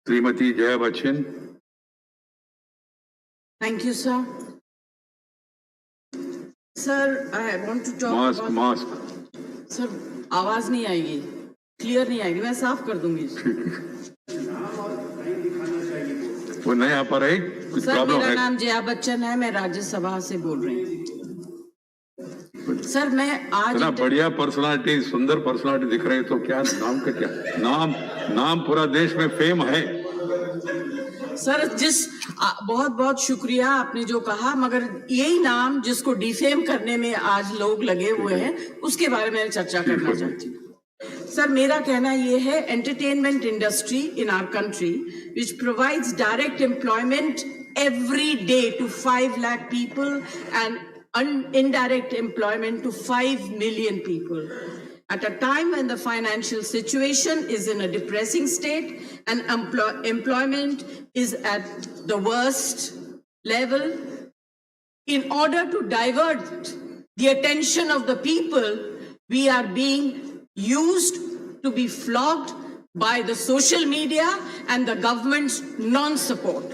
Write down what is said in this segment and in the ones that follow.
Shrimati Jaya Bachchan. Thank you, sir. Sir, I want to talk mask about... mask Sir, आवाज नहीं आएगी, clear नहीं आएगी, मैं साफ कर दूंगी। वो नहीं आ पा रही, कुछ सर, प्रॉब्लम मेरा है? नाम जया बच्चन है, मैं राज्यसभा से बोल रही हूँ। सर, मैं आज इतना बढ़िया पर्सनालिटी, सुंदर पर्सनालिटी दिख रही है, तो क्या नाम का क्या नाम पूरा देश में फेम है। सर, बहुत बहुत शुक्रिया आपने जो कहा, मगर यही नाम जिसको डिफेम करने में आज लोग लगे हुए हैं, उसके बारे में चर्चा करना चाहती हूँ। सर, मेरा कहना यह है, entertainment industry in our country which provides direct employment every day to 5 lakh people and indirect employment to 5 million people. At a time when the financial situation is in a depressing state and employment is at the worst level, in order to divert the attention of the people, we are being used to be flogged by the social media and the government's non-support.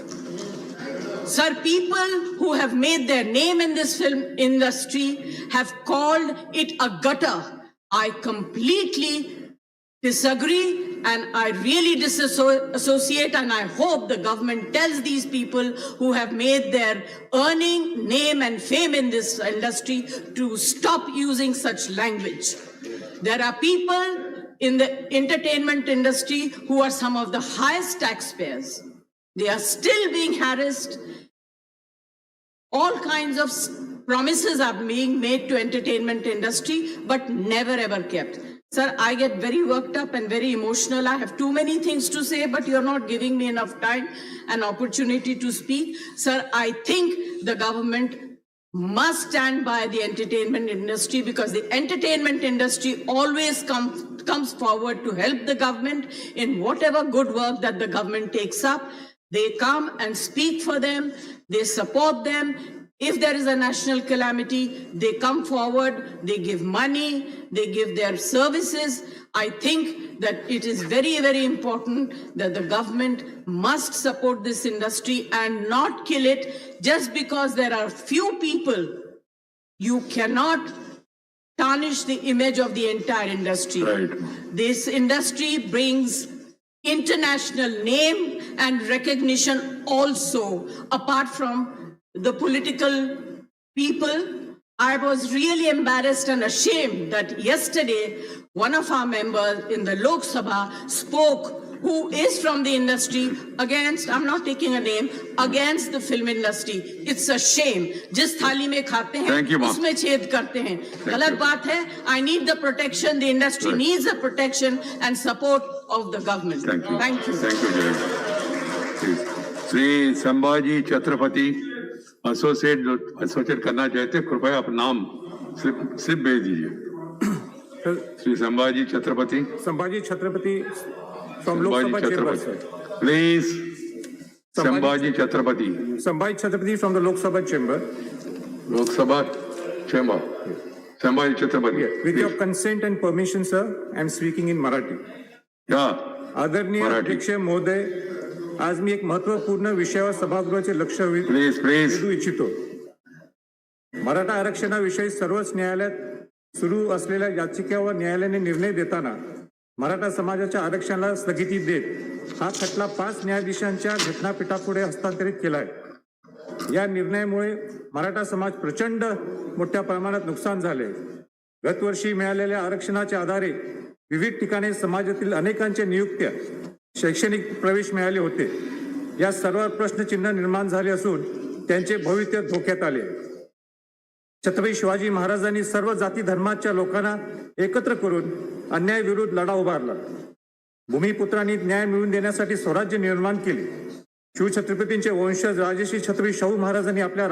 Sir, people who have made their name in this film industry have called it a gutter. I completely disagree and I really disassociate, and I hope the government tells these people who have made their earning, name and fame in this industry to stop using such language. There are people in the entertainment industry who are some of the highest taxpayers. They are still being harassed. All kinds of promises are being made to entertainment industry, but never ever kept. Sir, I get very worked up and very emotional. I have too many things to say, but you're not giving me enough time and opportunity to speak. Sir, I think the government must stand by the entertainment industry, because the entertainment industry always comes forward to help the government in whatever good work that the government takes up. They come and speak for them. They support them. If there is a national calamity, they come forward, they give money, they give their services. I think that it is very, very important that the government must support this industry and not kill it just because there are few people. You cannot tarnish the image of the entire industry. Right. This industry brings international name and recognition also, apart from the political people. I was really embarrassed and ashamed that yesterday one of our members in the Lok Sabha spoke, who is from the industry, against, I'm not taking a name, against the film industry. It's a shame. जिस थाली में खाते हैं उसमें छेद करते हैं. गलत बात है. I need the protection. The industry needs the protection and support of the government. Thank you. Thank you, Jay. Shri Sambhaji Chhatrapati associate करना चाहते, कृपया अपना नाम स्लिप भेज दीजिए। Shri Sambhaji Chhatrapati from Lok Sabha chamber, sir. Please. Sambhaji Chhatrapati from the Lok Sabha chamber. Sambhaji Chhatrapati, with your consent and permission, sir, I am speaking in Marathi. आदरणीय अध्यक्ष महोदय, आज मी एक महत्वपूर्ण विषयावर सभागृहाचे लक्ष वेधू इच्छितो. मराठा आरक्षणाविषयी सर्वोच्च न्यायालयात सुरू असलेल्या याचिकेवर न्यायालयाने निर्णय देताना मराठा समाजाच्या आरक्षणाला स्थगिती देत हा खटला 5 न्यायाधीशांच्या घटनापीठापुढे हस्तांतरित केला आहे. या निर्णयामुळे मराठा समाज प्रचंड मोठ्या प्रमाणात नुकसान झाले. गतवर्षी मिळालेल्या आरक्षणाच्या आधारे विविध ठिकाणी समाजातील अनेकांच्या नियुक्त्या, शैक्षणिक प्रवेश मिळाले होते. या सर्व प्रश्नचिन्ह निर्माण झाले असून त्यांचे भविष्य धोक्यात आले. छत्रपती शिवाजी महाराजांनी सर्व जाती धर्माच्या लोकांना एकत्र करून अन्याय विरुद्ध लढा उभारला. भूमिपुत्रांनी न्याय मिळवून देण्यासाठी स्वराज्य निर्माण केले. शिवछत्रपतींचे वंशज राजर्षी छत्रपती शाहू महाराजांनी आपल्या